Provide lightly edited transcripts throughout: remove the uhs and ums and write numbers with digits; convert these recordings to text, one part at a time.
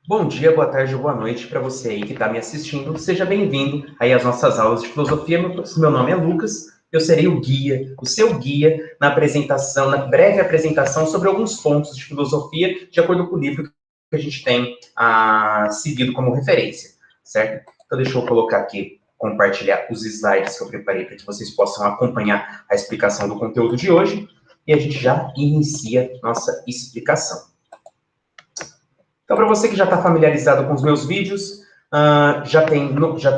Bom dia, boa tarde ou boa noite para você aí que está me assistindo. Seja bem-vindo aí às nossas aulas de filosofia. Meu nome é Lucas, eu serei o guia, o seu guia na apresentação, na breve apresentação sobre alguns pontos de filosofia, de acordo com o livro que a gente tem seguido como referência, certo? Então deixa eu colocar aqui, compartilhar os slides que eu preparei para que vocês possam acompanhar a explicação do conteúdo de hoje e a gente já inicia nossa explicação. Então, para você que já está familiarizado com os meus vídeos, já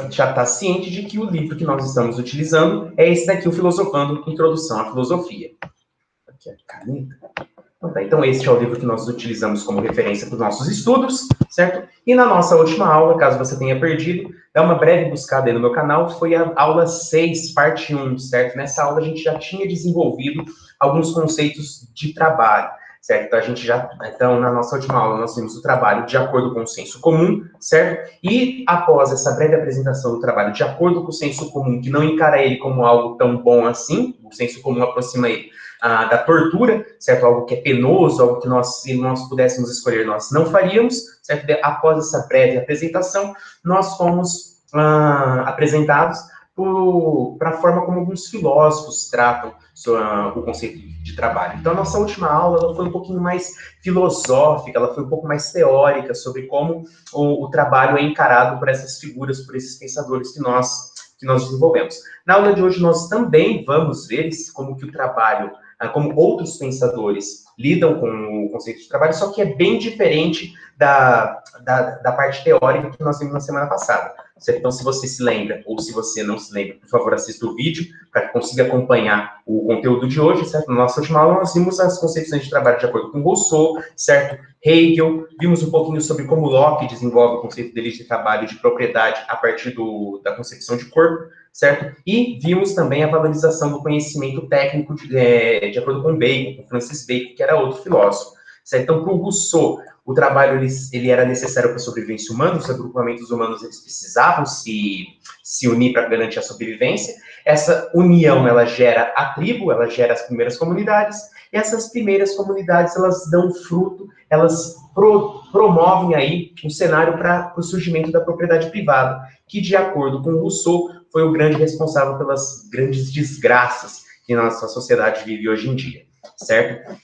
está ciente de que o livro que nós estamos utilizando é esse daqui, o Filosofando, Introdução à Filosofia. Aqui a caneta. Então, este é o livro que nós utilizamos como referência para os nossos estudos, certo? E na nossa última aula, caso você tenha perdido, dá uma breve buscada aí no meu canal, foi a aula 6, parte 1, certo? Nessa aula a gente já tinha desenvolvido alguns conceitos de trabalho, certo? Então, na nossa última aula, nós temos o trabalho de acordo com o senso comum, certo? E após essa breve apresentação do trabalho de acordo com o senso comum, que não encara ele como algo tão bom assim, o senso comum aproxima ele da tortura, certo? Algo que é penoso, algo que se nós pudéssemos escolher, nós não faríamos, certo? Após essa breve apresentação, nós fomos apresentados para a forma como alguns filósofos tratam o conceito de trabalho. Então, a nossa última aula ela foi um pouquinho mais filosófica, ela foi um pouco mais teórica sobre como o trabalho é encarado por essas figuras, por esses pensadores que nós desenvolvemos. Na aula de hoje, nós também vamos ver como que o trabalho, como outros pensadores lidam com o conceito de trabalho, só que é bem diferente da parte teórica que nós vimos na semana passada. Então, se você se lembra, ou se você não se lembra, por favor, assista o vídeo para que consiga acompanhar o conteúdo de hoje, certo? Na nossa última aula, nós vimos as concepções de trabalho de acordo com Rousseau, certo? Hegel, vimos um pouquinho sobre como Locke desenvolve o conceito dele de trabalho de propriedade a partir da concepção de corpo, certo? E vimos também a valorização do conhecimento técnico de acordo com Bacon, com Francis Bacon, que era outro filósofo, certo? Então, para o Rousseau, o trabalho ele era necessário para a sobrevivência humana, os agrupamentos humanos eles precisavam se unir para garantir a sobrevivência. Essa união, ela gera a tribo, ela gera as primeiras comunidades, e essas primeiras comunidades, elas dão fruto, elas promovem aí um cenário para o surgimento da propriedade privada, que, de acordo com Rousseau, foi o grande responsável pelas grandes desgraças que nossa sociedade vive hoje em dia, certo?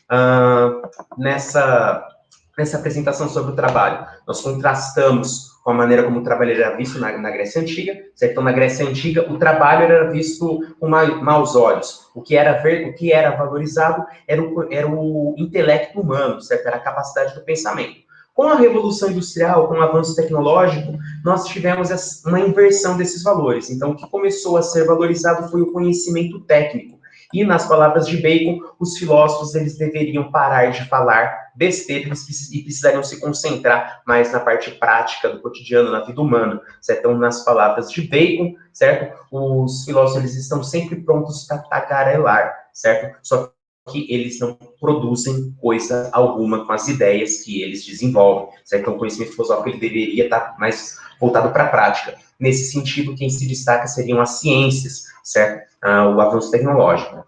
Nessa apresentação sobre o trabalho, nós contrastamos com a maneira como o trabalho era visto na Grécia Antiga, certo? Então, na Grécia Antiga, o trabalho era visto com maus olhos. O que era valorizado era o intelecto humano, certo? Era a capacidade do pensamento. Com a Revolução Industrial, com o avanço tecnológico, nós tivemos uma inversão desses valores. Então, o que começou a ser valorizado foi o conhecimento técnico. E, nas palavras de Bacon, os filósofos eles deveriam parar de falar besteira e precisariam se concentrar mais na parte prática do cotidiano, na vida humana, certo? Então, nas palavras de Bacon, certo? Os filósofos eles estão sempre prontos para tagarelar, certo? Só que eles não produzem coisa alguma com as ideias que eles desenvolvem, certo? Então, o conhecimento filosófico ele deveria estar mais voltado para a prática. Nesse sentido, quem se destaca seriam as ciências, certo? O avanço tecnológico.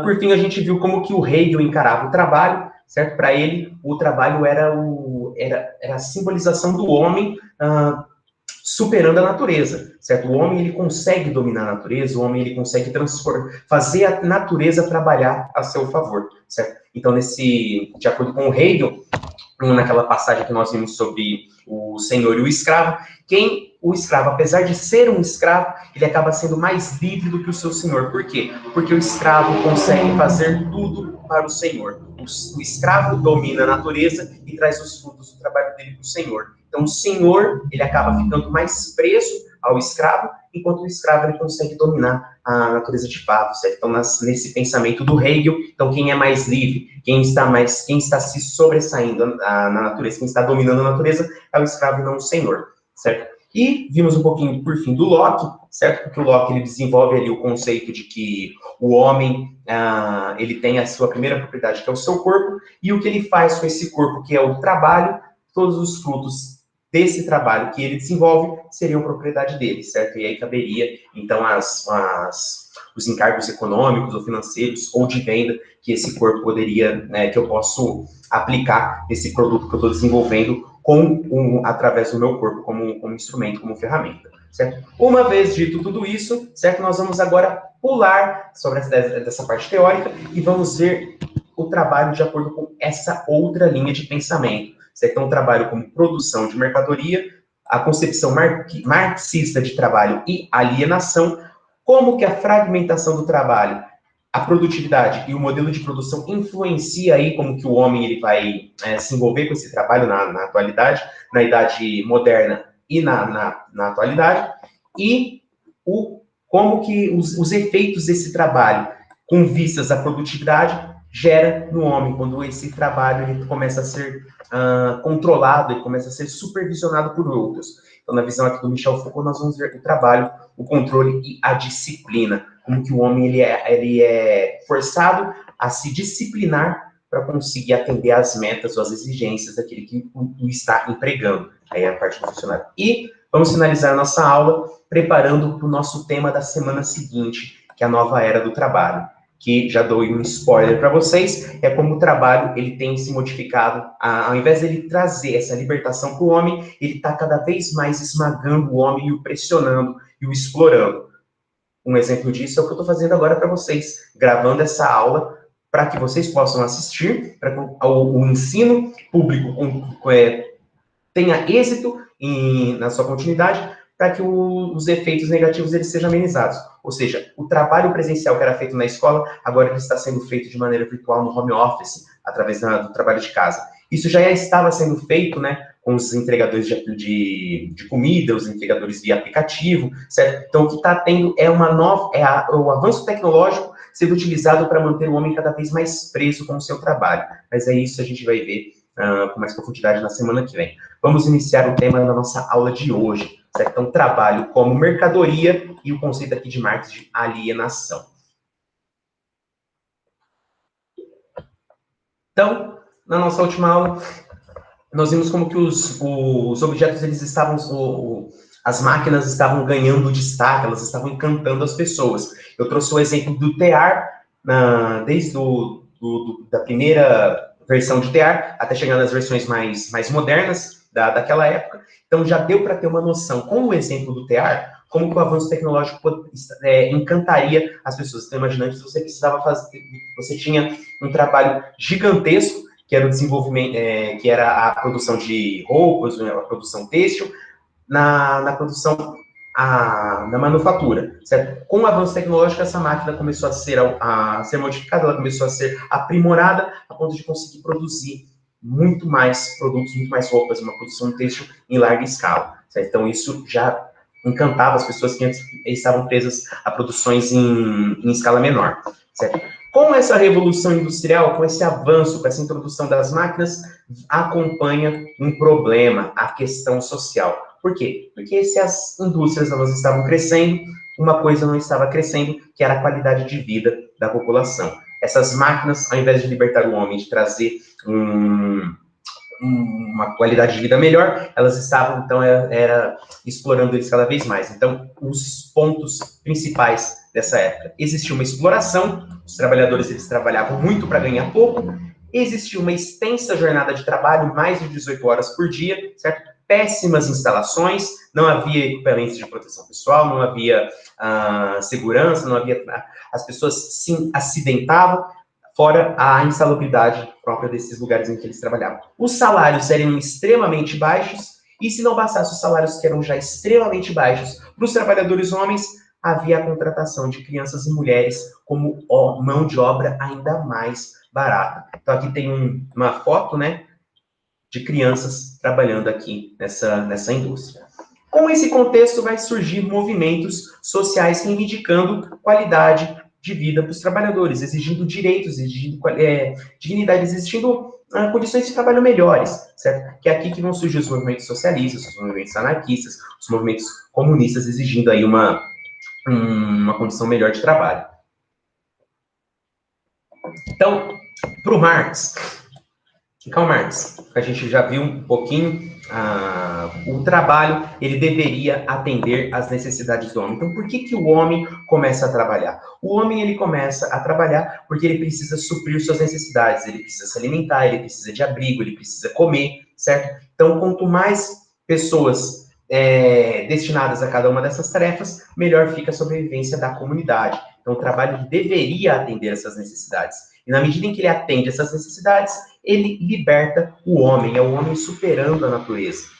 Por fim, a gente viu como que o Hegel encarava o trabalho, certo? Para ele, o trabalho era a simbolização do homem superando a natureza, certo? O homem, ele consegue dominar a natureza, o homem, ele consegue fazer a natureza trabalhar a seu favor, certo? Então, de acordo com o Hegel, naquela passagem que nós vimos sobre o senhor e o escravo, o escravo, apesar de ser um escravo, ele acaba sendo mais livre do que o seu senhor. Por quê? Porque o escravo consegue fazer tudo para o senhor. O escravo domina a natureza e traz os frutos do trabalho dele para o senhor. Então, o senhor, ele acaba ficando mais preso ao escravo, enquanto o escravo, ele consegue dominar a natureza de fato, certo? Então, nesse pensamento do Hegel, então, quem é mais livre, quem está se sobressaindo na natureza, quem está dominando a natureza, é o escravo e não o senhor, certo? E vimos um pouquinho, por fim, do Locke, certo? Porque o Locke, ele desenvolve ali o conceito de que o homem, ele tem a sua primeira propriedade, que é o seu corpo, e o que ele faz com esse corpo, que é o trabalho, todos os frutos desse trabalho que ele desenvolve seriam propriedade dele, certo? E aí caberia, então, os encargos econômicos ou financeiros ou de venda que esse corpo poderia, que eu posso aplicar nesse produto que eu estou desenvolvendo através do meu corpo como instrumento, como ferramenta, certo? Uma vez dito tudo isso, certo? Nós vamos agora pular sobre dessa parte teórica e vamos ver o trabalho de acordo com essa outra linha de pensamento, certo? Então, o trabalho como produção de mercadoria, a concepção marxista de trabalho e alienação, como que a fragmentação do trabalho, a produtividade e o modelo de produção influencia aí como que o homem ele vai se envolver com esse trabalho na atualidade, na idade moderna e na atualidade, e como que os efeitos desse trabalho com vistas à produtividade gera no homem, quando esse trabalho ele começa a ser controlado, ele começa a ser supervisionado por outros. Então, na visão aqui do Michel Foucault, nós vamos ver o trabalho, o controle e a disciplina, como que o homem ele é forçado a se disciplinar para conseguir atender às metas ou às exigências daquele que o está empregando. Aí é a parte do funcionário. E vamos finalizar a nossa aula preparando para o nosso tema da semana seguinte, que é a nova era do trabalho, que já dou um spoiler para vocês, é como o trabalho ele tem se modificado, ao invés de ele trazer essa libertação para o homem, ele está cada vez mais esmagando o homem e o pressionando e o explorando. Um exemplo disso é o que eu estou fazendo agora para vocês, gravando essa aula para que vocês possam assistir, para que o ensino público tenha êxito na sua continuidade, para que os efeitos negativos eles sejam amenizados. Ou seja, o trabalho presencial que era feito na escola, agora ele está sendo feito de maneira virtual no home office, através do trabalho de casa. Isso já estava sendo feito, né, com os entregadores de comida, os entregadores via aplicativo, certo? Então, o que está tendo é o avanço tecnológico sendo utilizado para manter o homem cada vez mais preso com o seu trabalho. Mas é isso que a gente vai ver com mais profundidade na semana que vem. Vamos iniciar o tema da nossa aula de hoje, certo? Então, trabalho como mercadoria e o conceito aqui de Marx de alienação. Então, na nossa última aula, nós vimos como que os objetos, eles estavam, as máquinas estavam ganhando destaque, elas estavam encantando as pessoas. Eu trouxe o exemplo do tear, desde da primeira versão de tear, até chegar nas versões mais modernas daquela época. Então, já deu para ter uma noção, com o exemplo do tear, como que o avanço tecnológico encantaria as pessoas. Então, imaginando que você precisava fazer, você tinha um trabalho gigantesco, que era o desenvolvimento, que era a produção de roupas, a produção têxtil, na produção, na manufatura, certo? Com o avanço tecnológico, essa máquina começou a ser modificada, ela começou a ser aprimorada, a ponto de conseguir produzir muito mais produtos, muito mais roupas, uma produção têxtil em larga escala, certo? Então, isso já encantava as pessoas que antes estavam presas a produções em escala menor, certo? Com essa revolução industrial, com esse avanço, com essa introdução das máquinas, acompanha um problema, a questão social. Por quê? Porque se as indústrias elas estavam crescendo, uma coisa não estava crescendo, que era a qualidade de vida da população. Essas máquinas, ao invés de libertar o homem, de trazer uma qualidade de vida melhor, elas estavam, então, explorando eles cada vez mais. Então, os pontos principais dessa época. Existia uma exploração, os trabalhadores eles trabalhavam muito para ganhar pouco, existia uma extensa jornada de trabalho, mais de 18 horas por dia, certo? Péssimas instalações, não havia equipamentos de proteção pessoal, não havia segurança, não havia... As pessoas se acidentavam, fora a insalubridade própria desses lugares em que eles trabalhavam. Os salários eram extremamente baixos, e se não bastasse os salários que eram já extremamente baixos para os trabalhadores homens, havia a contratação de crianças e mulheres como mão de obra ainda mais barata. Então, aqui tem uma foto, né, de crianças trabalhando aqui nessa indústria. Com esse contexto, vai surgir movimentos sociais reivindicando qualidade de vida para os trabalhadores, exigindo direitos, exigindo dignidade, exigindo condições de trabalho melhores, certo? Que é aqui que vão surgir os movimentos socialistas, os movimentos anarquistas, os movimentos comunistas, exigindo aí uma condição melhor de trabalho. Então, para o Marx, Karl Marx, a gente já viu um pouquinho, o trabalho, ele deveria atender às necessidades do homem. Então, por que o homem começa a trabalhar? O homem, ele começa a trabalhar porque ele precisa suprir suas necessidades, ele precisa se alimentar, ele precisa de abrigo, ele precisa comer, certo? Então, quanto mais pessoas destinadas a cada uma dessas tarefas, melhor fica a sobrevivência da comunidade. Então, o trabalho deveria atender essas necessidades. E na medida em que ele atende essas necessidades, ele liberta o homem, é o homem superando a natureza.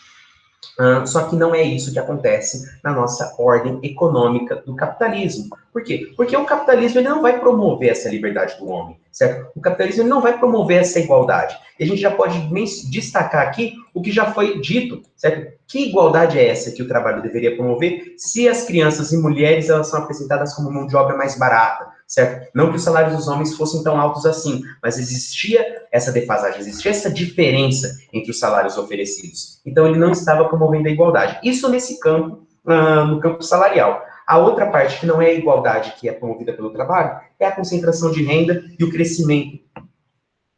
Só que não é isso que acontece na nossa ordem econômica do capitalismo. Por quê? Porque o capitalismo ele não vai promover essa liberdade do homem, certo? O capitalismo ele não vai promover essa igualdade. E a gente já pode destacar aqui o que já foi dito, certo? Que igualdade é essa que o trabalho deveria promover se as crianças e mulheres elas são apresentadas como mão de obra mais barata, certo? Não que os salários dos homens fossem tão altos assim, mas existia essa defasagem, existia essa diferença entre os salários oferecidos. Então, ele não estava promovendo a igualdade. Isso nesse campo, no campo salarial. A outra parte que não é a igualdade que é promovida pelo trabalho é a concentração de renda e o crescimento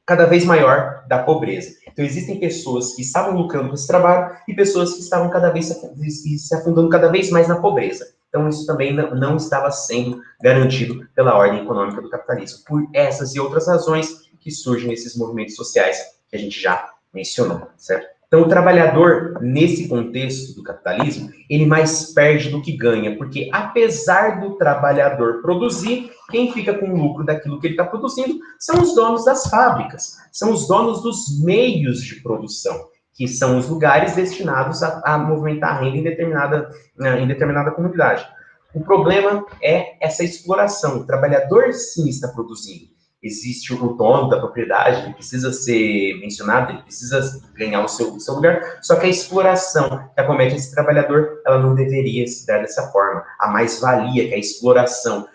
cada vez maior da pobreza. Então, existem pessoas que estavam lucrando com esse trabalho e pessoas que estavam cada vez se afundando cada vez mais na pobreza. Então, isso também não estava sendo garantido pela ordem econômica do capitalismo. Por essas e outras razões que surgem esses movimentos sociais que a gente já mencionou, certo? Então, o trabalhador, nesse contexto do capitalismo, ele mais perde do que ganha, porque apesar do trabalhador produzir, quem fica com o lucro daquilo que ele está produzindo são os donos das fábricas, são os donos dos meios de produção, que são os lugares destinados a movimentar a renda em determinada comunidade. O problema é essa exploração. O trabalhador, sim, está produzindo. Existe o dono da propriedade, ele precisa ser mencionado, ele precisa ganhar o seu lugar, só que a exploração que acomete esse trabalhador, ela não deveria se dar dessa forma. A mais-valia, que é a exploração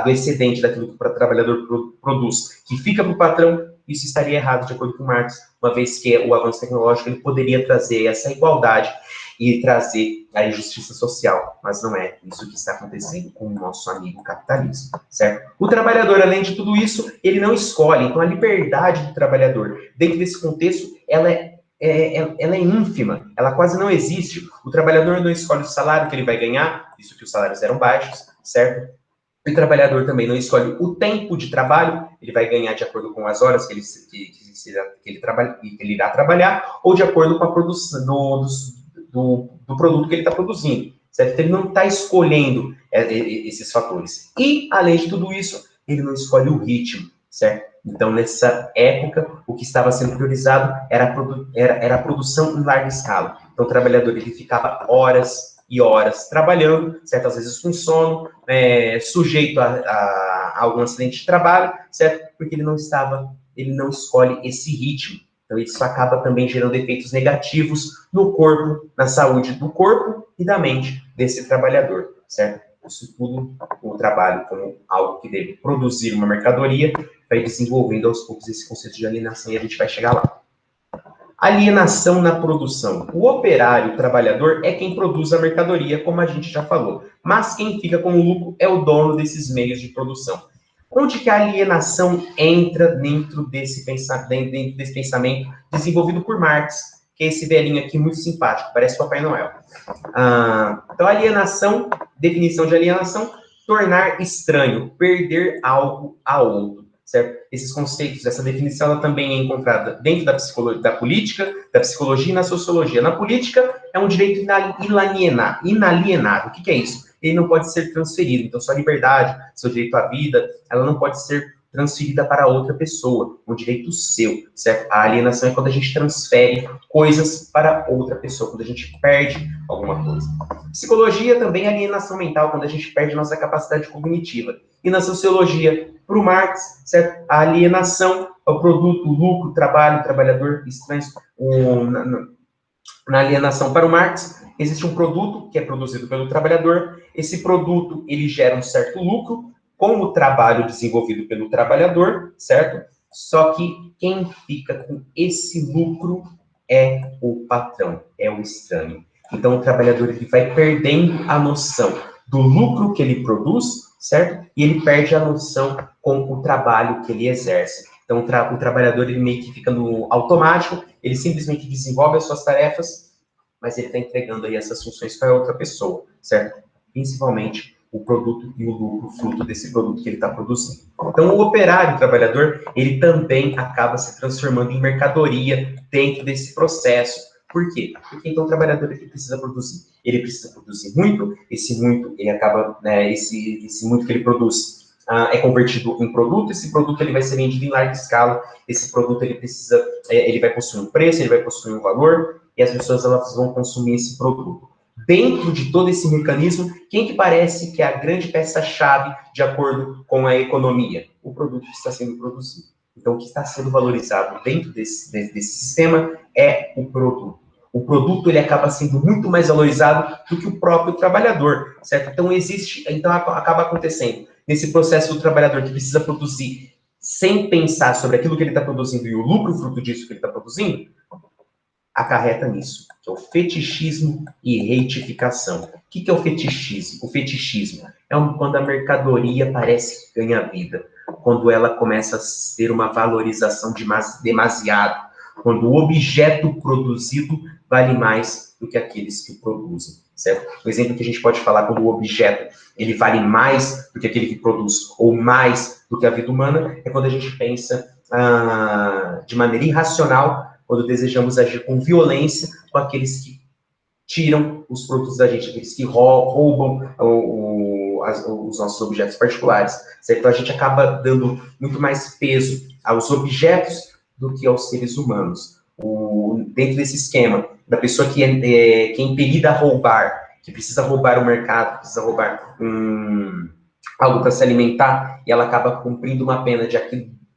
do excedente daquilo que o trabalhador produz, que fica para o patrão, isso estaria errado, de acordo com Marx, uma vez que o avanço tecnológico ele poderia trazer essa igualdade e trazer a injustiça social, mas não é isso que está acontecendo com o nosso amigo capitalismo, certo? O trabalhador, além de tudo isso, ele não escolhe, então a liberdade do trabalhador, dentro desse contexto, ela é ínfima, ela quase não existe. O trabalhador não escolhe o salário que ele vai ganhar, visto que os salários eram baixos, certo? O trabalhador também não escolhe o tempo de trabalho, ele vai ganhar de acordo com as horas que ele irá trabalhar, ou de acordo com a produção do produto que ele está produzindo, certo? Então, ele não está escolhendo esses fatores. E, além de tudo isso, ele não escolhe o ritmo, certo? Então, nessa época, o que estava sendo priorizado era a produção em larga escala. Então, o trabalhador ele ficava horas e horas trabalhando, certas vezes com sono, sujeito a algum acidente de trabalho, certo? Porque ele não escolhe esse ritmo. Então, isso acaba também gerando efeitos negativos no corpo, na saúde do corpo e da mente desse trabalhador, certo? Isso tudo, o trabalho como algo que deve produzir uma mercadoria, vai desenvolvendo aos poucos esse conceito de alienação e a gente vai chegar lá. Alienação na produção. O operário, o trabalhador, é quem produz a mercadoria, como a gente já falou. Mas quem fica com o lucro é o dono desses meios de produção. Onde que a alienação entra dentro desse pensamento desenvolvido por Marx, que é esse velhinho aqui muito simpático, parece Papai Noel. Então, alienação, definição de alienação, tornar estranho, perder algo a outro. Certo? Esses conceitos, essa definição, ela também é encontrada dentro da política, da psicologia e na sociologia. Na política, é um direito inalienável. O que é isso? Ele não pode ser transferido. Então, sua liberdade, seu direito à vida, ela não pode ser transferida para outra pessoa, um direito seu, certo? A alienação é quando a gente transfere coisas para outra pessoa, quando a gente perde alguma coisa. Psicologia também é alienação mental, quando a gente perde nossa capacidade cognitiva. E na sociologia, para o Marx, certo? A alienação é o produto, o lucro, o trabalho, o trabalhador, estranhos. Na alienação para o Marx, existe um produto que é produzido pelo trabalhador. Esse produto, ele gera um certo lucro com o trabalho desenvolvido pelo trabalhador, certo? Só que quem fica com esse lucro é o patrão, é o estranho. Então, o trabalhador ele vai perdendo a noção do lucro que ele produz, certo? E ele perde a noção com o trabalho que ele exerce. Então, o trabalhador, ele meio que fica no automático, ele simplesmente desenvolve as suas tarefas, mas ele está entregando aí essas funções para outra pessoa, certo? Principalmente o produto e o lucro fruto desse produto que ele está produzindo. Então, o operário, o trabalhador, ele também acaba se transformando em mercadoria dentro desse processo. Por quê? Porque então o trabalhador ele precisa produzir. Ele precisa produzir muito, esse muito, ele acaba, né, esse muito que ele produz é convertido em produto, esse produto ele vai ser vendido em larga escala, esse produto ele precisa, ele vai possuir um preço, ele vai possuir um valor, e as pessoas elas vão consumir esse produto. Dentro de todo esse mecanismo, quem que parece que é a grande peça-chave de acordo com a economia? O produto que está sendo produzido. Então, o que está sendo valorizado dentro desse sistema é o produto. O produto ele acaba sendo muito mais valorizado do que o próprio trabalhador, certo? Então acaba acontecendo nesse processo do trabalhador que precisa produzir sem pensar sobre aquilo que ele está produzindo e o lucro fruto disso que ele está produzindo, acarreta nisso, que é o fetichismo e reitificação. O que é o fetichismo? O fetichismo é quando a mercadoria parece que ganha vida, quando ela começa a ter uma valorização demasiado, quando o objeto produzido vale mais do que aqueles que o produzem, certo? O exemplo que a gente pode falar quando o objeto ele vale mais do que aquele que produz, ou mais do que a vida humana, é quando a gente pensa de maneira irracional, quando desejamos agir com violência com aqueles que tiram os produtos da gente, aqueles que roubam os nossos objetos particulares, certo? Então, a gente acaba dando muito mais peso aos objetos do que aos seres humanos. Dentro desse esquema, da pessoa que é impelida a roubar, que precisa roubar o mercado, precisa roubar algo para se alimentar, e ela acaba cumprindo uma pena de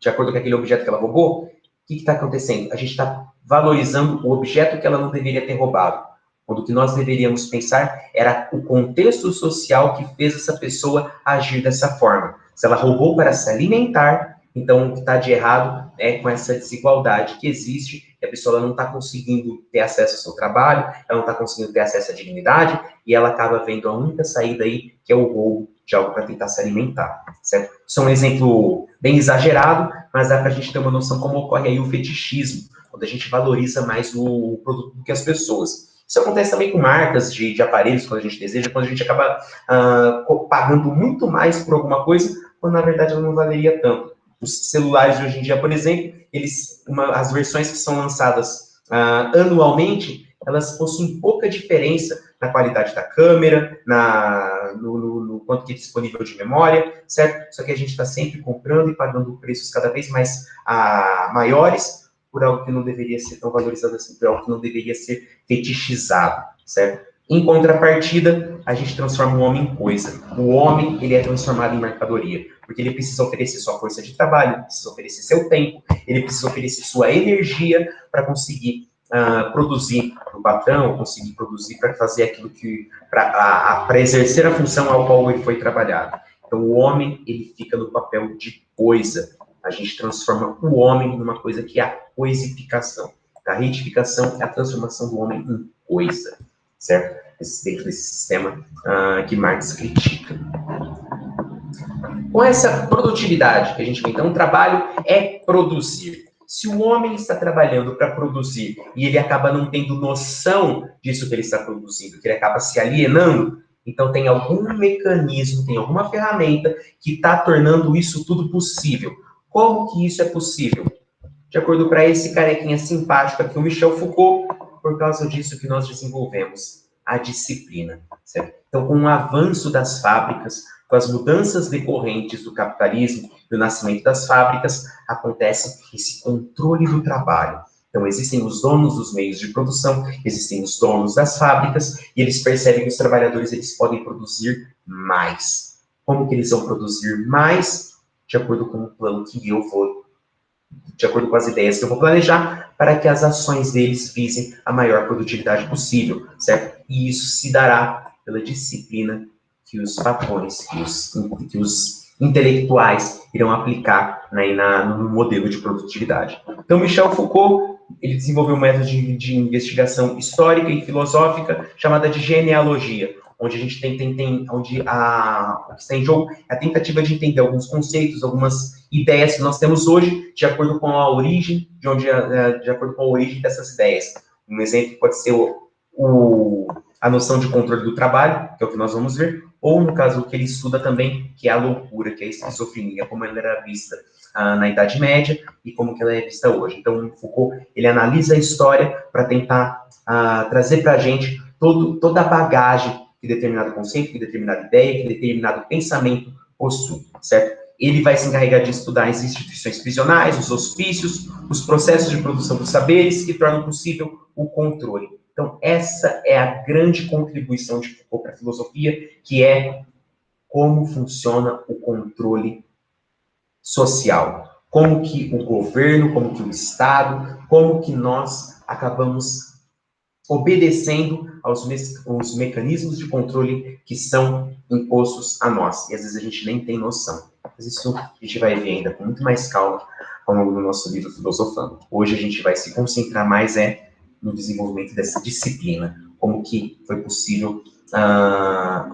acordo com aquele objeto que ela roubou, o que está acontecendo? A gente está valorizando o objeto que ela não deveria ter roubado. Quando o que nós deveríamos pensar era o contexto social que fez essa pessoa agir dessa forma. Se ela roubou para se alimentar, então o que está de errado é com essa desigualdade que existe, e a pessoa não está conseguindo ter acesso ao seu trabalho, ela não está conseguindo ter acesso à dignidade, e ela acaba vendo a única saída aí, que é o roubo de algo para tentar se alimentar, certo? Isso é um exemplo bem exagerado, mas dá para a gente ter uma noção como ocorre aí o fetichismo, quando a gente valoriza mais o produto do que as pessoas. Isso acontece também com marcas de aparelhos, quando a gente deseja, quando a gente acaba pagando muito mais por alguma coisa, quando na verdade ela não valeria tanto. Os celulares de hoje em dia, por exemplo, as versões que são lançadas anualmente, elas possuem pouca diferença na qualidade da câmera, no quanto que é disponível de memória, certo? Só que a gente está sempre comprando e pagando preços cada vez mais maiores por algo que não deveria ser tão valorizado assim, por algo que não deveria ser fetichizado, certo? Em contrapartida, a gente transforma o homem em coisa. O homem, ele é transformado em mercadoria, porque ele precisa oferecer sua força de trabalho, ele precisa oferecer seu tempo, ele precisa oferecer sua energia para conseguir produzir para o patrão, conseguir produzir para fazer aquilo que, para exercer a função ao qual ele foi trabalhado. Então, o homem, ele fica no papel de coisa. A gente transforma o homem numa coisa que é a coisificação. A reitificação é a transformação do homem em coisa, certo? Dentro desse sistema que Marx critica. Com essa produtividade que a gente vê, então, o trabalho é produzir. Se o homem está trabalhando para produzir e ele acaba não tendo noção disso que ele está produzindo, que ele acaba se alienando, então tem algum mecanismo, tem alguma ferramenta que está tornando isso tudo possível. Como que isso é possível? De acordo para esse carequinha simpático aqui, o Michel Foucault, por causa disso que nós desenvolvemos, a disciplina, certo? Então, com o avanço das fábricas, com as mudanças decorrentes do capitalismo e o nascimento das fábricas, acontece esse controle do trabalho. Então, existem os donos dos meios de produção, existem os donos das fábricas, e eles percebem que os trabalhadores eles podem produzir mais. Como que eles vão produzir mais? De acordo com o plano que eu vou, de acordo com as ideias que eu vou planejar, para que as ações deles visem a maior produtividade possível, certo? E isso se dará pela disciplina que os patrões, que os intelectuais irão aplicar no modelo de produtividade. Então, Michel Foucault, ele desenvolveu um método de investigação histórica e filosófica chamada de genealogia, onde a gente onde o que está em jogo é a tentativa de entender alguns conceitos, algumas ideias que nós temos hoje, de acordo com a origem, de acordo com a origem dessas ideias. Um exemplo pode ser a noção de controle do trabalho, que é o que nós vamos ver, ou no caso que ele estuda também, que é a loucura, que é a esquizofrenia, como ela era vista na Idade Média e como que ela é vista hoje. Então, Foucault, ele analisa a história para tentar trazer para a gente toda a bagagem que determinado conceito, que determinada ideia, que determinado pensamento possui, certo? Ele vai se encarregar de estudar as instituições prisionais, os hospícios, os processos de produção dos saberes que tornam possível o controle. Então, essa é a grande contribuição de Foucault para a filosofia, que é como funciona o controle social. Como que o governo, como que o Estado, como que nós acabamos obedecendo aos mecanismos de controle que são impostos a nós. E às vezes a gente nem tem noção. Mas isso a gente vai ver ainda com muito mais calma ao longo do nosso livro Filosofando. Hoje a gente vai se concentrar mais no desenvolvimento dessa disciplina. Como que foi possível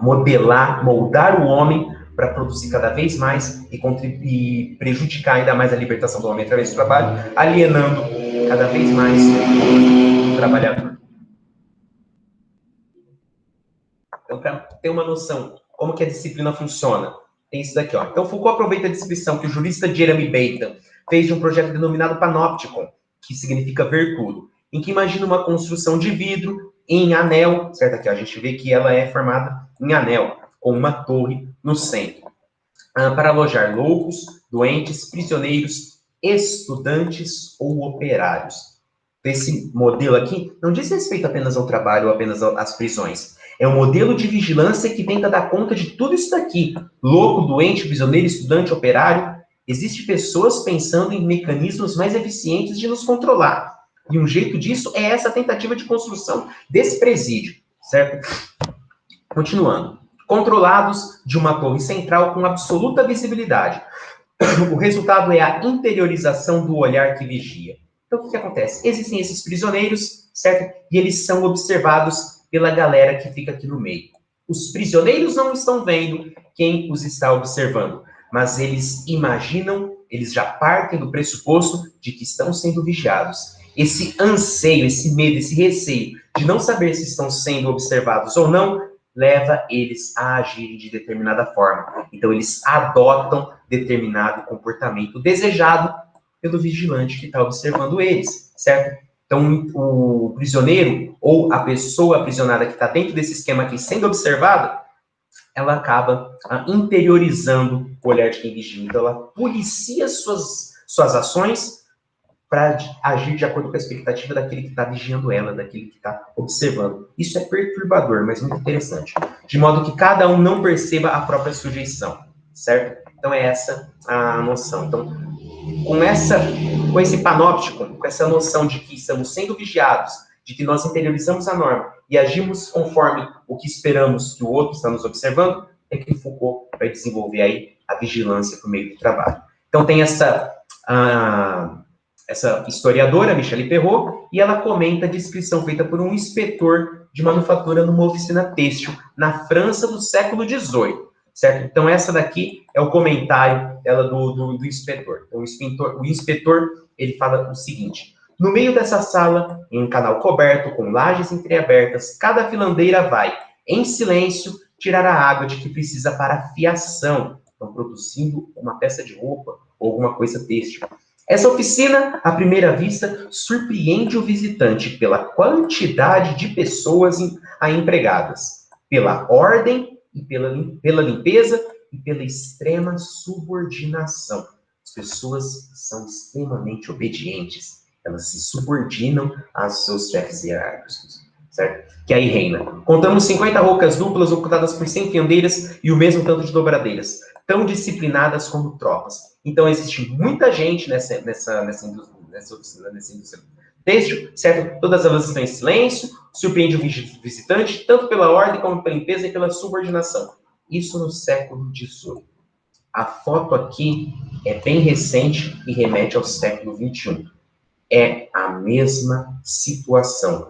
moldar o homem para produzir cada vez mais e prejudicar ainda mais a libertação do homem através do trabalho, alienando cada vez mais o trabalhador. Então, para ter uma noção como que a disciplina funciona, tem isso daqui, ó. Então, Foucault aproveita a descrição que o jurista Jeremy Bentham fez de um projeto denominado Panopticon, que significa ver tudo, em que imagina uma construção de vidro em anel, certo? Aqui, ó, a gente vê que ela é formada em anel, com uma torre no centro, para alojar loucos, doentes, prisioneiros, estudantes ou operários. Esse modelo aqui não diz respeito apenas ao trabalho ou apenas às prisões. É um modelo de vigilância que tenta dar conta de tudo isso daqui. Louco, doente, prisioneiro, estudante, operário. Existem pessoas pensando em mecanismos mais eficientes de nos controlar. E um jeito disso é essa tentativa de construção desse presídio, certo? Continuando. Controlados de uma torre central com absoluta visibilidade. O resultado é a interiorização do olhar que vigia. Então, o que acontece? Existem esses prisioneiros, certo? E eles são observados pela galera que fica aqui no meio. Os prisioneiros não estão vendo quem os está observando, mas eles imaginam, eles já partem do pressuposto de que estão sendo vigiados. Esse anseio, esse medo, esse receio de não saber se estão sendo observados ou não, leva eles a agirem de determinada forma. Então, eles adotam determinado comportamento desejado pelo vigilante que está observando eles, certo? Então, o prisioneiro ou a pessoa aprisionada que está dentro desse esquema aqui sendo observada, ela acaba interiorizando o olhar de quem vigia. Então, ela policia suas ações para agir de acordo com a expectativa daquele que está vigiando ela, daquele que está observando. Isso é perturbador, mas muito interessante. De modo que cada um não perceba a própria sujeição, certo? Então, é essa a noção. Então, com esse panóptico, com essa noção de que estamos sendo vigiados, de que nós interiorizamos a norma e agimos conforme o que esperamos que o outro está nos observando, é que Foucault vai desenvolver aí a vigilância por meio do trabalho. Então, tem essa historiadora, Michelle Perrault, e ela comenta a descrição feita por um inspetor de manufatura numa oficina têxtil na França do século XVIII, certo? Então, essa daqui é o comentário dela do inspetor. Então, o inspetor, ele fala o seguinte: no meio dessa sala, em um canal coberto, com lajes entreabertas, cada filandeira vai, em silêncio, tirar a água de que precisa para a fiação, então, produzindo uma peça de roupa ou alguma coisa têxtil. Essa oficina, à primeira vista, surpreende o visitante pela quantidade de pessoas empregadas, pela ordem e pela limpeza e pela extrema subordinação. As pessoas são extremamente obedientes, elas se subordinam aos seus chefes hierárquicos, certo? Que aí reina. Contamos 50 roucas duplas ocultadas por 100 fiandeiras e o mesmo tanto de dobradeiras, tão disciplinadas como tropas. Então, existe muita gente nessa indústria têxtil, certo? Todas elas estão em silêncio, surpreende o visitante, tanto pela ordem como pela limpeza e pela subordinação. Isso no século XVIII. A foto aqui é bem recente e remete ao século XXI. É a mesma situação.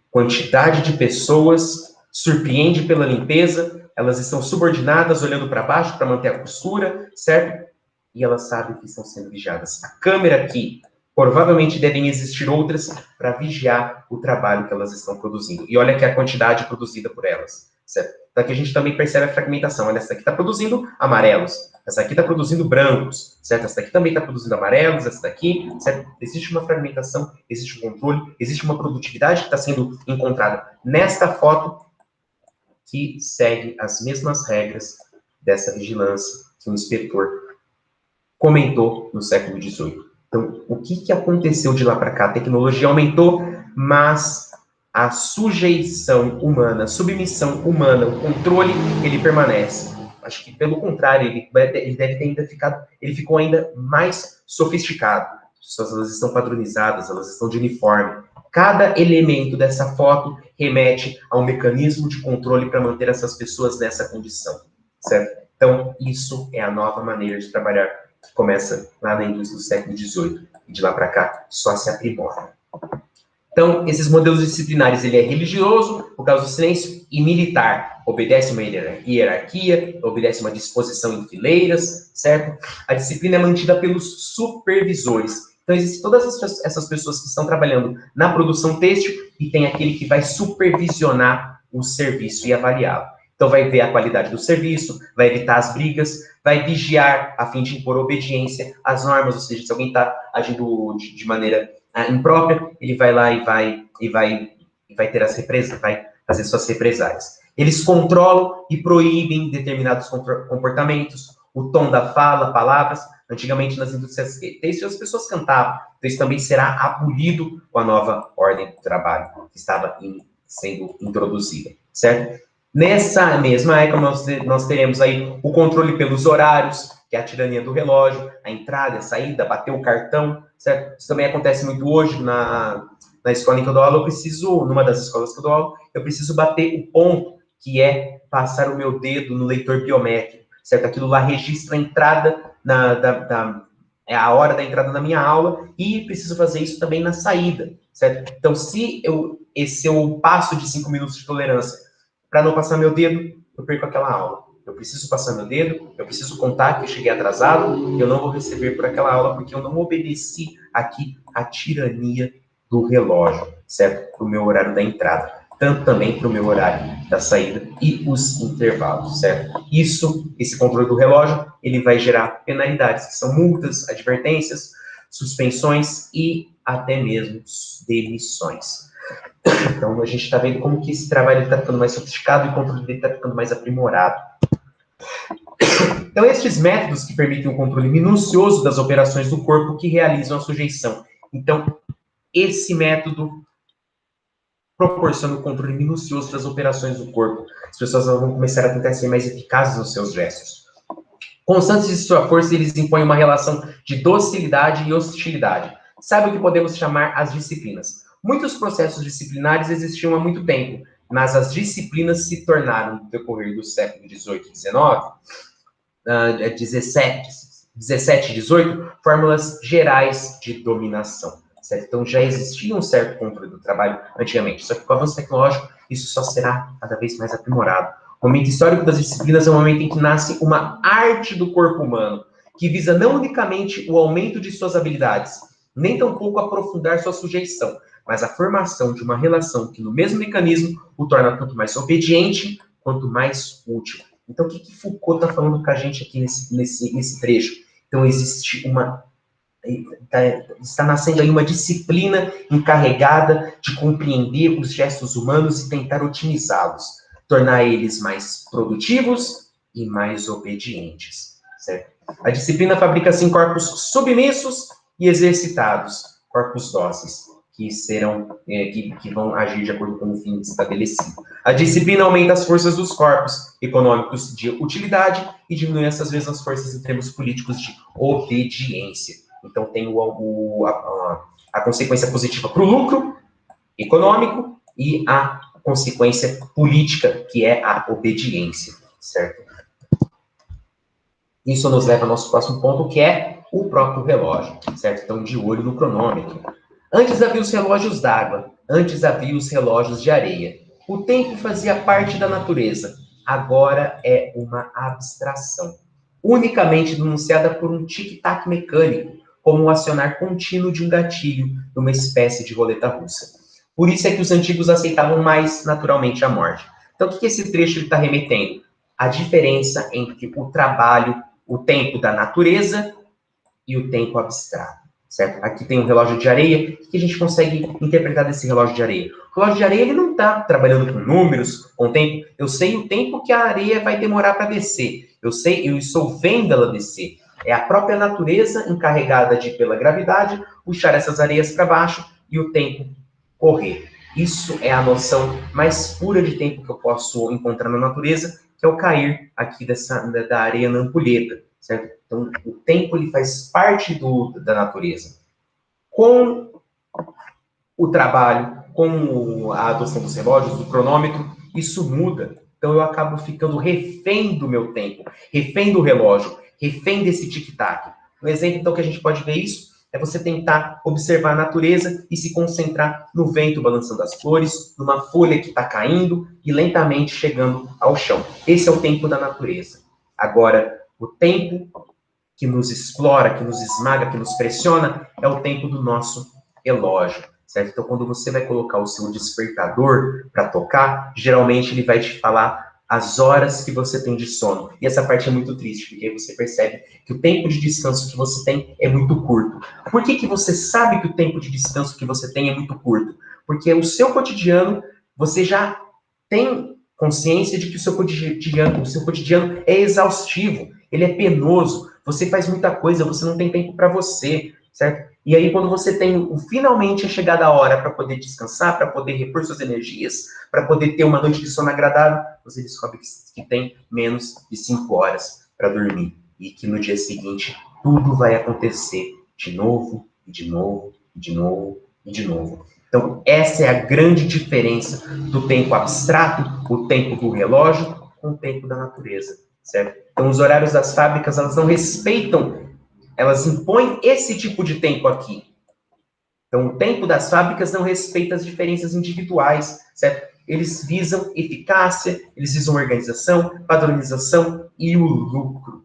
Quantidade de pessoas, surpreende pela limpeza, elas estão subordinadas, olhando para baixo para manter a costura, certo? E elas sabem que estão sendo vigiadas. A câmera aqui, provavelmente devem existir outras para vigiar o trabalho que elas estão produzindo. E olha aqui a quantidade produzida por elas, certo? Daqui a gente também percebe a fragmentação. Olha, essa daqui está produzindo amarelos, essa aqui está produzindo brancos, certo? Essa daqui também está produzindo amarelos, essa daqui, certo? Existe uma fragmentação, existe um controle, existe uma produtividade que está sendo encontrada nesta foto que segue as mesmas regras dessa vigilância que o inspetor comentou no século XVIII. Então, o que aconteceu de lá para cá? A tecnologia aumentou, mas a sujeição humana, a submissão humana, o controle, ele permanece. Acho que, pelo contrário, ele deve ter ainda ficado, ele ficou ainda mais sofisticado. As pessoas, elas estão padronizadas, elas estão de uniforme. Cada elemento dessa foto remete a um mecanismo de controle para manter essas pessoas nessa condição, certo? Então, isso é a nova maneira de trabalhar, que começa lá na indústria do século XVIII, e de lá para cá só se aprimora. Então, esses modelos disciplinares, ele é religioso, por causa do silêncio, e militar. Obedece uma hierarquia, obedece uma disposição em fileiras, certo? A disciplina é mantida pelos supervisores. Então, existem todas essas pessoas que estão trabalhando na produção têxtil e tem aquele que vai supervisionar o serviço e avaliá-lo. Então, vai ver a qualidade do serviço, vai evitar as brigas, vai vigiar a fim de impor obediência às normas, ou seja, se alguém está agindo de maneira imprópria, ele vai lá e vai ter as represas, vai fazer suas represálias. Eles controlam e proíbem determinados comportamentos, o tom da fala, palavras. Antigamente, nas indústrias têxteis, as pessoas cantavam. Então, isso também será abolido com a nova ordem do trabalho que estava sendo introduzida, certo? Nessa mesma época, nós teremos aí o controle pelos horários, que é a tirania do relógio, a entrada, a saída, bater o cartão, certo? Isso também acontece muito hoje na escola em que eu dou aula. Eu preciso, numa das escolas que eu dou aula, eu preciso bater o ponto, que é passar o meu dedo no leitor biométrico, certo? Aquilo lá registra a entrada é a hora da entrada na minha aula, e preciso fazer isso também na saída, certo? Então, se eu passo de 5 minutos de tolerância para não passar meu dedo, eu perco aquela aula. Eu preciso passar meu dedo, eu preciso contar que eu cheguei atrasado, eu não vou receber por aquela aula, porque eu não obedeci aqui a tirania do relógio, certo? Para o meu horário da entrada, tanto também para o meu horário da saída e os intervalos, certo? Esse controle do relógio, ele vai gerar penalidades, que são multas, advertências, suspensões e até mesmo demissões. Então, a gente está vendo como que esse trabalho está ficando mais sofisticado e o controle dele está ficando mais aprimorado. Então, estes métodos que permitem o controle minucioso das operações do corpo que realizam a sujeição. Então, esse método proporciona o controle minucioso das operações do corpo. As pessoas vão começar a tentar ser mais eficazes nos seus gestos. Constantes de sua força, eles impõem uma relação de docilidade e hostilidade. Sabe o que podemos chamar as disciplinas? Muitos processos disciplinares existiam há muito tempo, mas as disciplinas se tornaram, no decorrer do século XVIII e XIX, 17 e 18, fórmulas gerais de dominação. Certo? Então, já existia um certo controle do trabalho antigamente, só que com o avanço tecnológico, isso só será cada vez mais aprimorado. O momento histórico das disciplinas é o momento em que nasce uma arte do corpo humano, que visa não unicamente o aumento de suas habilidades, nem tampouco aprofundar sua sujeição, mas a formação de uma relação que, no mesmo mecanismo, o torna tanto mais obediente quanto mais útil. Então, o que Foucault está falando com a gente aqui nesse trecho? Então, existe está nascendo aí uma disciplina encarregada de compreender os gestos humanos e tentar otimizá-los, tornar eles mais produtivos e mais obedientes, certo? A disciplina fabrica, assim, corpos submissos e exercitados, corpos dóceis, que vão agir de acordo com o fim estabelecido. A disciplina aumenta as forças dos corpos econômicos de utilidade e diminui essas mesmas forças em termos políticos de obediência. Então, tem a consequência positiva para o lucro econômico e a consequência política, que é a obediência, certo? Isso nos leva ao nosso próximo ponto, que é o próprio relógio, certo? Então, de olho no cronômetro. Antes havia os relógios d'água, antes havia os relógios de areia. O tempo fazia parte da natureza, agora é uma abstração, unicamente denunciada por um tic-tac mecânico, como o acionar contínuo de um gatilho numa espécie de roleta russa. Por isso é que os antigos aceitavam mais naturalmente a morte. Então, o que esse trecho está remetendo? A diferença entre o trabalho, o tempo da natureza e o tempo abstrato, certo? Aqui tem um relógio de areia. O que a gente consegue interpretar desse relógio de areia? O relógio de areia, ele não está trabalhando com números, com tempo. Eu sei o tempo que a areia vai demorar para descer. Eu estou vendo ela descer. É a própria natureza encarregada de, pela gravidade, puxar essas areias para baixo e o tempo correr. Isso é a noção mais pura de tempo que eu posso encontrar na natureza, que é o cair aqui da areia na ampulheta, certo? Então, o tempo ele faz parte da natureza. Com o trabalho, com a adoção dos relógios, do cronômetro, isso muda. Então, eu acabo ficando refém do meu tempo, refém do relógio, refém desse tic-tac. Um exemplo, então, que a gente pode ver isso é você tentar observar a natureza e se concentrar no vento balançando as flores, numa folha que está caindo e lentamente chegando ao chão. Esse é o tempo da natureza. Agora, o tempo que nos explora, que nos esmaga, que nos pressiona, é o tempo do nosso relógio, certo? Então, quando você vai colocar o seu despertador para tocar, geralmente ele vai te falar as horas que você tem de sono. E essa parte é muito triste, porque você percebe que o tempo de descanso que você tem é muito curto. Por que você sabe que o tempo de descanso que você tem é muito curto? Porque o seu cotidiano, você já tem consciência de que o seu cotidiano é exaustivo, ele é penoso, você faz muita coisa, você não tem tempo para você, certo? E aí, quando você tem finalmente a chegada a hora para poder descansar, para poder repor suas energias, para poder ter uma noite de sono agradável, você descobre que tem menos de 5 horas para dormir. E que no dia seguinte, tudo vai acontecer de novo, e de novo, e de novo, e de novo. Então, essa é a grande diferença do tempo abstrato, o tempo do relógio, com o tempo da natureza, certo? Então, os horários das fábricas, elas não respeitam, elas impõem esse tipo de tempo aqui. Então, o tempo das fábricas não respeita as diferenças individuais, certo? Eles visam eficácia, eles visam organização, padronização e o lucro.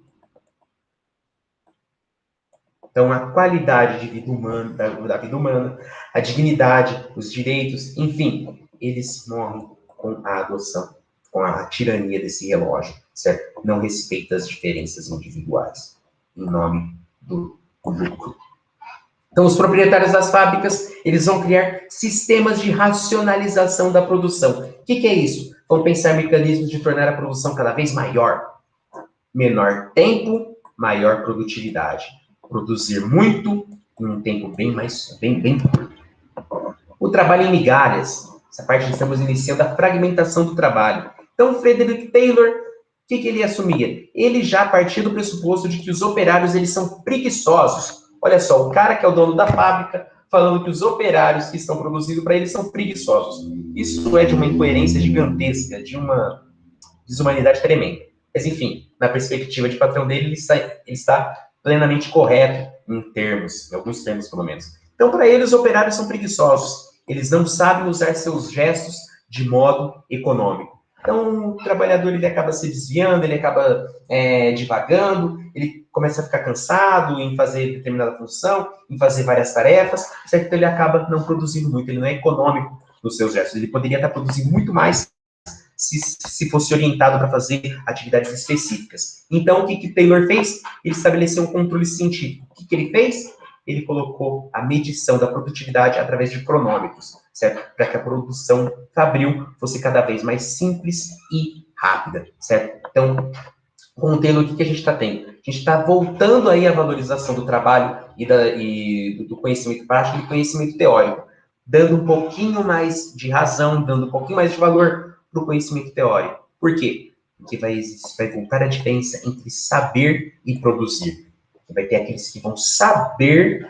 Então, a qualidade de vida humana, da vida humana, a dignidade, os direitos, enfim, eles morrem com a adoção, com a tirania desse relógio, certo? Não respeita as diferenças individuais, em nome do lucro. Então, os proprietários das fábricas, eles vão criar sistemas de racionalização da produção. O que é isso? Vão pensar mecanismos de tornar a produção cada vez maior. Menor tempo, maior produtividade. Produzir muito em um tempo bem curto. O trabalho em migalhas. Essa parte estamos iniciando a fragmentação do trabalho. Então, Frederick Taylor, o que ele assumia? Ele já partia do pressuposto de que os operários eles são preguiçosos. Olha só, o cara que é o dono da fábrica falando que os operários que estão produzindo para ele são preguiçosos. Isso é de uma incoerência gigantesca, de uma desumanidade tremenda. Mas, enfim, na perspectiva de patrão dele, ele está plenamente correto em alguns termos, pelo menos. Então, para ele, os operários são preguiçosos. Eles não sabem usar seus gestos de modo econômico. Então, o trabalhador ele acaba se desviando, ele acaba divagando, ele começa a ficar cansado em fazer determinada função, em fazer várias tarefas, certo? Então, ele acaba não produzindo muito, ele não é econômico nos seus gestos. Ele poderia estar produzindo muito mais se fosse orientado para fazer atividades específicas. Então, o que Taylor fez? Ele estabeleceu um controle científico. O que ele fez? Ele colocou a medição da produtividade através de cronômetros, certo? Para que a produção fabril fosse cada vez mais simples e rápida, certo? Então, com o Taylor, o que a gente está tendo? A gente está voltando aí à valorização do trabalho e do conhecimento prático e do conhecimento teórico, dando um pouquinho mais de razão, dando um pouquinho mais de valor para o conhecimento teórico. Por quê? Porque vai voltar a diferença entre saber e produzir. Vai ter aqueles que vão saber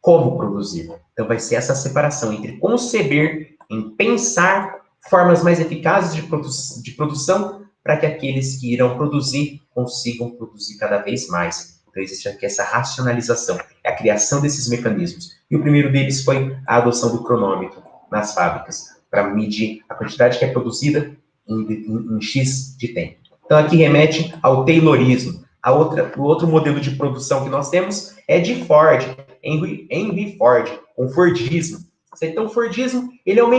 como produzir. Então, vai ser essa separação entre conceber, em pensar formas mais eficazes de produção para que aqueles que irão produzir consigam produzir cada vez mais. Então, existe aqui essa racionalização, é a criação desses mecanismos. E o primeiro deles foi a adoção do cronômetro nas fábricas, para medir a quantidade que é produzida em X de tempo. Então, aqui remete ao Taylorismo. O outro modelo de produção que nós temos é de Ford, Henry Ford, o Fordismo. Então, o Fordismo, ele é uma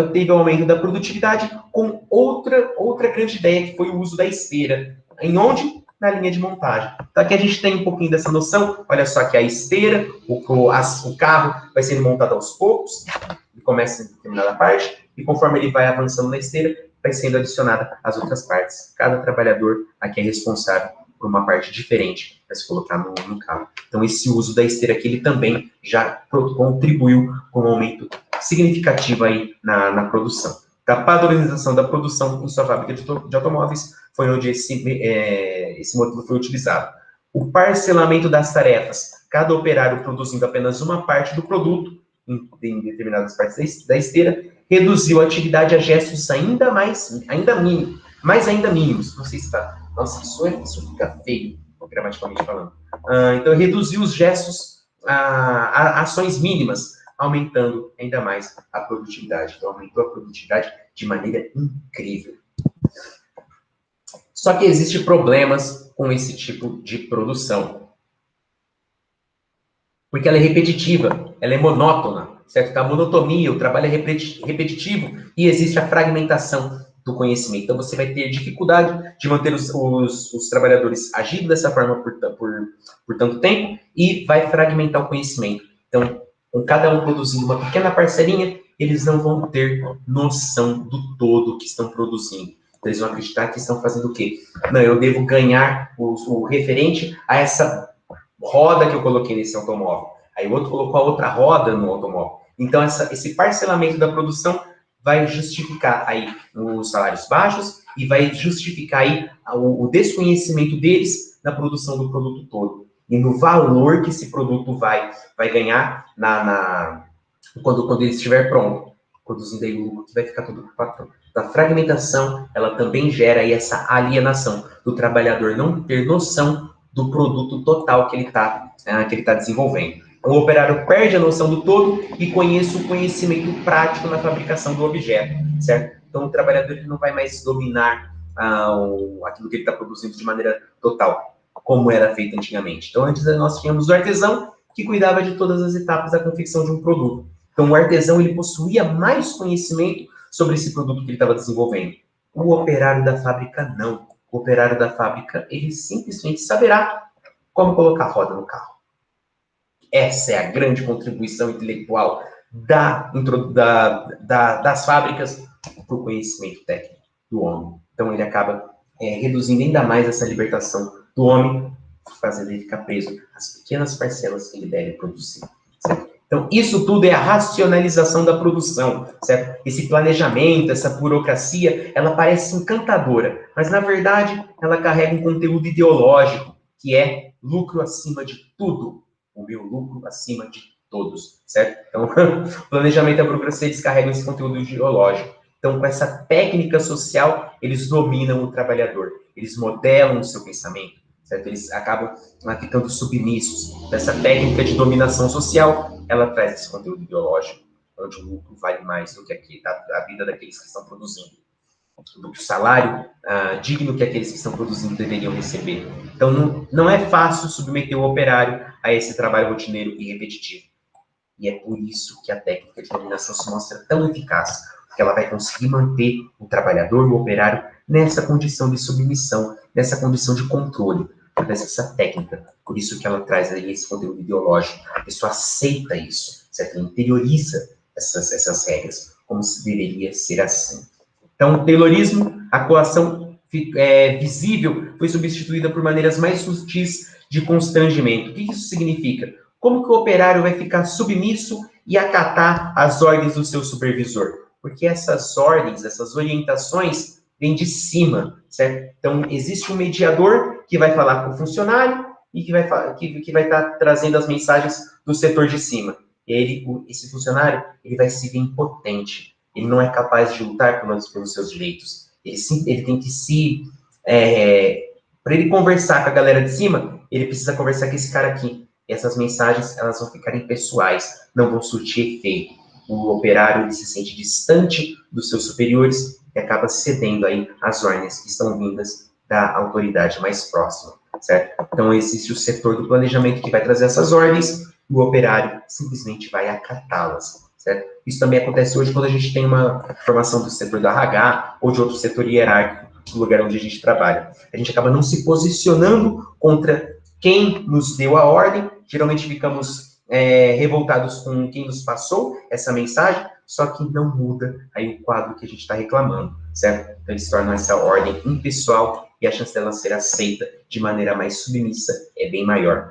teve o aumento da produtividade com outra grande ideia, que foi o uso da esteira. Em onde? Na linha de montagem. Então aqui a gente tem um pouquinho dessa noção. Olha só que a esteira, o carro vai sendo montado aos poucos, ele começa em determinada parte, e conforme ele vai avançando na esteira, vai sendo adicionada as outras partes. Cada trabalhador aqui é responsável por uma parte diferente para se colocar no carro. Então esse uso da esteira aqui, ele também já contribuiu com um aumento significativo aí na produção. Da padronização da produção em sua fábrica de automóveis foi onde esse modelo foi utilizado. O parcelamento das tarefas, cada operário produzindo apenas uma parte do produto, em determinadas partes da esteira, reduziu a atividade a gestos ainda mínimos. Não sei se está... Nossa, isso fica feio, gramaticalmente falando. Então, reduziu os gestos a ações mínimas, aumentando ainda mais a produtividade. Então, aumentou a produtividade de maneira incrível. Só que existem problemas com esse tipo de produção. Porque ela é repetitiva, ela é monótona, certo? A monotonia, o trabalho é repetitivo e existe a fragmentação do conhecimento. Então, você vai ter dificuldade de manter os trabalhadores agindo dessa forma por tanto tempo e vai fragmentar o conhecimento. Então, com cada um produzindo uma pequena parcelinha, eles não vão ter noção do todo que estão produzindo. Então, eles vão acreditar que estão fazendo o quê? Não, eu devo ganhar o referente a essa roda que eu coloquei nesse automóvel. Aí o outro colocou a outra roda no automóvel. Então, esse parcelamento da produção vai justificar aí os salários baixos e vai justificar aí o desconhecimento deles na produção do produto todo. E no valor que esse produto vai ganhar quando ele estiver pronto, produzindo aí o lucro que vai ficar todo para o patrão. A fragmentação, ela também gera aí essa alienação do trabalhador não ter noção do produto total que ele está desenvolvendo. O operário perde a noção do todo e conhece o conhecimento prático na fabricação do objeto, certo? Então, o trabalhador ele não vai mais dominar aquilo que ele está produzindo de maneira total, como era feito antigamente. Então, antes nós tínhamos o artesão, que cuidava de todas as etapas da confecção de um produto. Então, o artesão ele possuía mais conhecimento sobre esse produto que ele estava desenvolvendo. O operário da fábrica, não. O operário da fábrica, ele simplesmente saberá como colocar a roda no carro. Essa é a grande contribuição intelectual das fábricas para o conhecimento técnico do homem. Então, ele acaba reduzindo ainda mais essa libertação do homem, fazendo ele ficar preso às pequenas parcelas que ele deve produzir. Certo? Então, isso tudo é a racionalização da produção, certo? Esse planejamento, essa burocracia, ela parece encantadora, mas, na verdade, ela carrega um conteúdo ideológico, que é lucro acima de tudo. O meu lucro acima de todos, certo? Então, o planejamento e a burocracia, eles carregam esse conteúdo ideológico. Então, com essa técnica social, eles dominam o trabalhador, eles modelam o seu pensamento, certo? Eles acabam ficando submissos. Essa técnica de dominação social, ela traz esse conteúdo ideológico, onde o lucro vale mais do que a vida daqueles que estão produzindo, do que o salário digno que aqueles que estão produzindo deveriam receber. Então, não é fácil submeter o operário a esse trabalho rotineiro e repetitivo. E é por isso que a técnica de dominação se mostra tão eficaz, porque ela vai conseguir manter o trabalhador, o operário, nessa condição de submissão, nessa condição de controle, através dessa técnica. Por isso que ela traz aí esse conteúdo ideológico. A pessoa aceita isso, certo? Ela interioriza essas regras, como se deveria ser assim. Então, o Taylorismo, a coação visível, foi substituída por maneiras mais sutis de constrangimento. O que isso significa? Como que o operário vai ficar submisso e acatar as ordens do seu supervisor? Porque essas ordens, essas orientações, vêm de cima, certo? Então, existe um mediador que vai falar com o funcionário e que vai estar trazendo as mensagens do setor de cima. E esse funcionário, ele vai se ver impotente. Ele não é capaz de lutar pelos seus direitos. Ele tem que para ele conversar com a galera de cima, ele precisa conversar com esse cara aqui. E essas mensagens, elas vão ficar impessoais, não vão surtir efeito. O operário, ele se sente distante dos seus superiores e acaba cedendo aí às ordens que estão vindas da autoridade mais próxima, certo? Então, existe o setor do planejamento que vai trazer essas ordens e o operário simplesmente vai acatá-las. certo? Isso também acontece hoje quando a gente tem uma formação do setor do RH ou de outro setor hierárquico do lugar onde a gente trabalha. A gente acaba não se posicionando contra quem nos deu a ordem, geralmente ficamos revoltados com quem nos passou essa mensagem, só que não muda aí o quadro que a gente está reclamando, certo? Então eles tornam essa ordem impessoal e a chance dela ser aceita de maneira mais submissa é bem maior.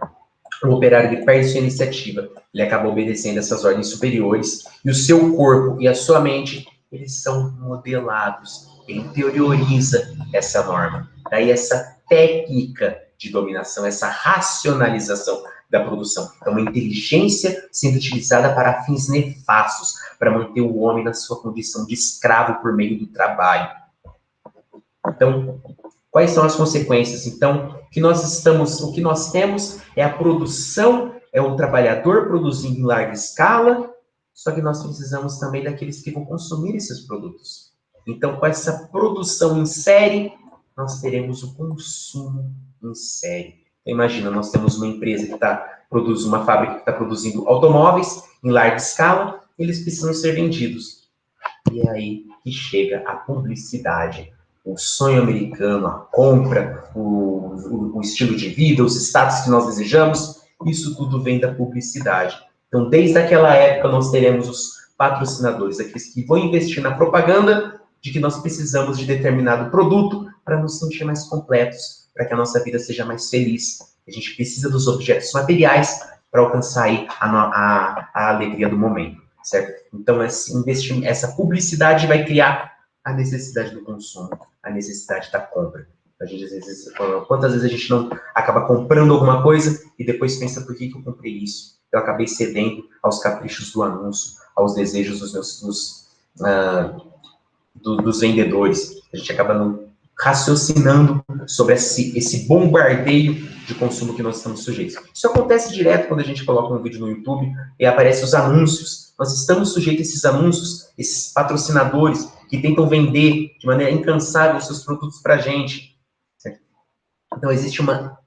O operário ele perde sua iniciativa, ele acaba obedecendo essas ordens superiores, e o seu corpo e a sua mente, eles são modelados, ele interioriza essa norma. Daí essa técnica de dominação, essa racionalização da produção. É uma inteligência sendo utilizada para fins nefastos, para manter o homem na sua condição de escravo por meio do trabalho. Então, quais são as consequências? Então, o que nós temos é a produção, é o trabalhador produzindo em larga escala, só que nós precisamos também daqueles que vão consumir esses produtos. Então, com essa produção em série, nós teremos o consumo em série. Então, imagina, nós temos uma empresa que produz uma fábrica que está produzindo automóveis em larga escala, eles precisam ser vendidos. E é aí que chega a publicidade. O sonho americano, a compra, o estilo de vida, os status que nós desejamos, isso tudo vem da publicidade. Então, desde aquela época, nós teremos os patrocinadores, aqueles que vão investir na propaganda de que nós precisamos de determinado produto para nos sentir mais completos, para que a nossa vida seja mais feliz. A gente precisa dos objetos materiais para alcançar aí a alegria do momento, certo? Então, essa publicidade vai criar a necessidade do consumo, a necessidade da compra. A gente, às vezes, quantas vezes a gente não acaba comprando alguma coisa e depois pensa, por que eu comprei isso? Eu acabei cedendo aos caprichos do anúncio, aos desejos dos vendedores. A gente acaba não raciocinando sobre esse bombardeio de consumo que nós estamos sujeitos. Isso acontece direto quando a gente coloca um vídeo no YouTube e aparecem os anúncios. Nós estamos sujeitos a esses anúncios, esses patrocinadores que tentam vender de maneira incansável os seus produtos para a gente. Certo? Então, existe uma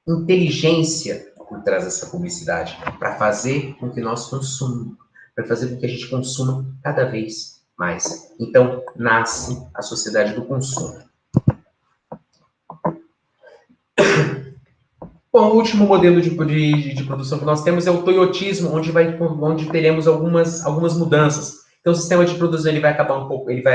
inteligência por trás dessa publicidade para fazer com que nós consumamos, para fazer com que a gente consuma cada vez mais. Então, nasce a sociedade do consumo. Bom, o último modelo de produção que nós temos é o toyotismo, onde teremos algumas mudanças. Então, o sistema de produção ele vai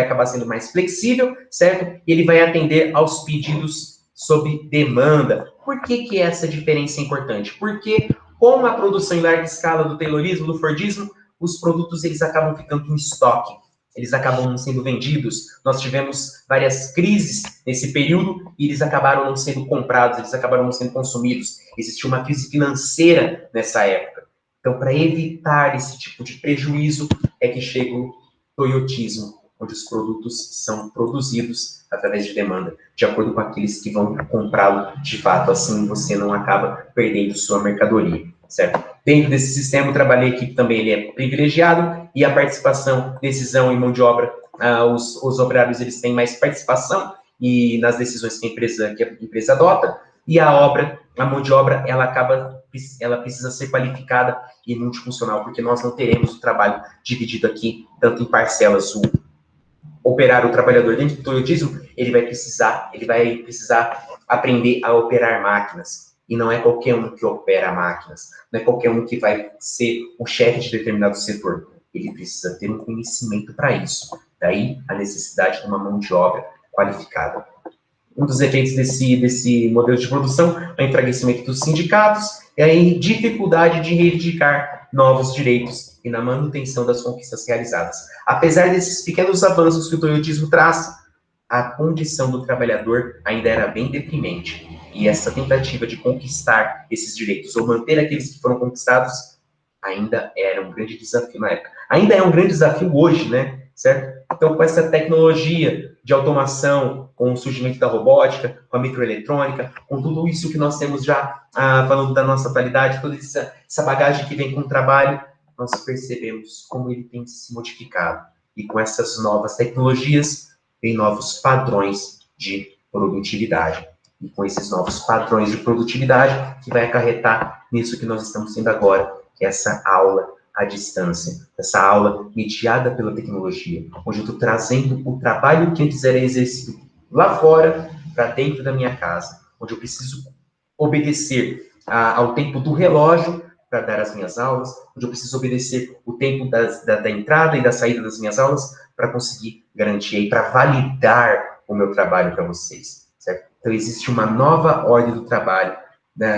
acabar sendo mais flexível, certo? E ele vai atender aos pedidos sob demanda. Por que essa diferença é importante? Porque com a produção em larga escala do taylorismo, do fordismo, os produtos eles acabam ficando em estoque. Eles acabam não sendo vendidos. Nós tivemos várias crises nesse período e eles acabaram não sendo comprados, eles acabaram não sendo consumidos. Existiu uma crise financeira nessa época. Então, para evitar esse tipo de prejuízo, é que chega o toyotismo, onde os produtos são produzidos através de demanda, de acordo com aqueles que vão comprá-lo de fato. Assim, você não acaba perdendo sua mercadoria, certo? Dentro desse sistema, o trabalho em equipe também ele é privilegiado e a participação, decisão e mão de obra, os operários eles têm mais participação e nas decisões que a empresa adota, e a mão de obra, ela precisa ser qualificada e multifuncional, porque nós não teremos o trabalho dividido aqui, tanto em parcelas. O operário, o trabalhador dentro do toyotismo, ele vai precisar aprender a operar máquinas. E não é qualquer um que opera máquinas, não é qualquer um que vai ser o chefe de determinado setor. Ele precisa ter um conhecimento para isso. Daí a necessidade de uma mão de obra qualificada. Um dos efeitos desse modelo de produção é o enfraquecimento dos sindicatos e a dificuldade de reivindicar novos direitos e na manutenção das conquistas realizadas. Apesar desses pequenos avanços que o toyotismo traz, a condição do trabalhador ainda era bem deprimente. E essa tentativa de conquistar esses direitos, ou manter aqueles que foram conquistados, ainda era um grande desafio na época. Ainda é um grande desafio hoje, né? Certo? Então, com essa tecnologia de automação, com o surgimento da robótica, com a microeletrônica, com tudo isso que nós temos já, falando da nossa atualidade, toda essa bagagem que vem com o trabalho, nós percebemos como ele tem se modificado. E com essas novas tecnologias, vem novos padrões de produtividade. E com esses novos padrões de produtividade, que vai acarretar nisso que nós estamos tendo agora, que é essa aula à distância, essa aula mediada pela tecnologia, onde eu estou trazendo o trabalho que antes era exercido lá fora para dentro da minha casa, onde eu preciso obedecer ao tempo do relógio para dar as minhas aulas, onde eu preciso obedecer o tempo da entrada e da saída das minhas aulas para conseguir garantir e para validar o meu trabalho para vocês, certo? Então, existe uma nova ordem do trabalho.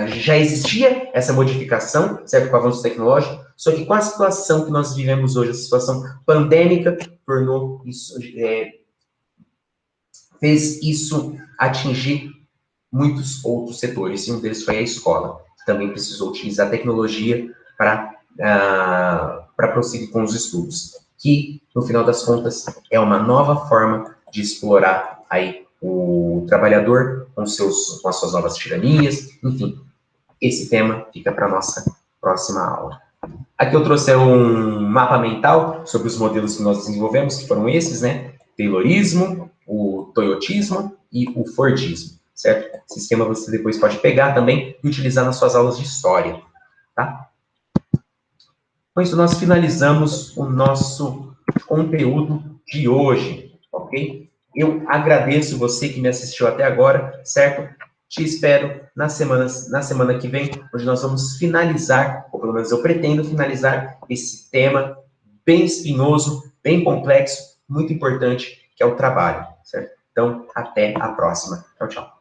Já existia essa modificação, certo, com o avanço tecnológico, só que com a situação que nós vivemos hoje, a situação pandêmica, tornou isso, fez isso atingir muitos outros setores, e um deles foi a escola, que também precisou utilizar a tecnologia para prosseguir com os estudos, que, no final das contas, é uma nova forma de explorar aí o trabalhador com as suas novas tiranias, enfim. Esse tema fica para a nossa próxima aula. Aqui eu trouxe um mapa mental sobre os modelos que nós desenvolvemos, que foram esses, né? Taylorismo, o toyotismo e o fordismo, certo? Esse esquema você depois pode pegar também e utilizar nas suas aulas de história, tá? Com isso, nós finalizamos o nosso conteúdo de hoje, ok? Eu agradeço você que me assistiu até agora, certo? Te espero na semana que vem, onde nós vamos finalizar, ou pelo menos eu pretendo finalizar esse tema bem espinhoso, bem complexo, muito importante, que é o trabalho, certo? Então, até a próxima. Tchau, tchau.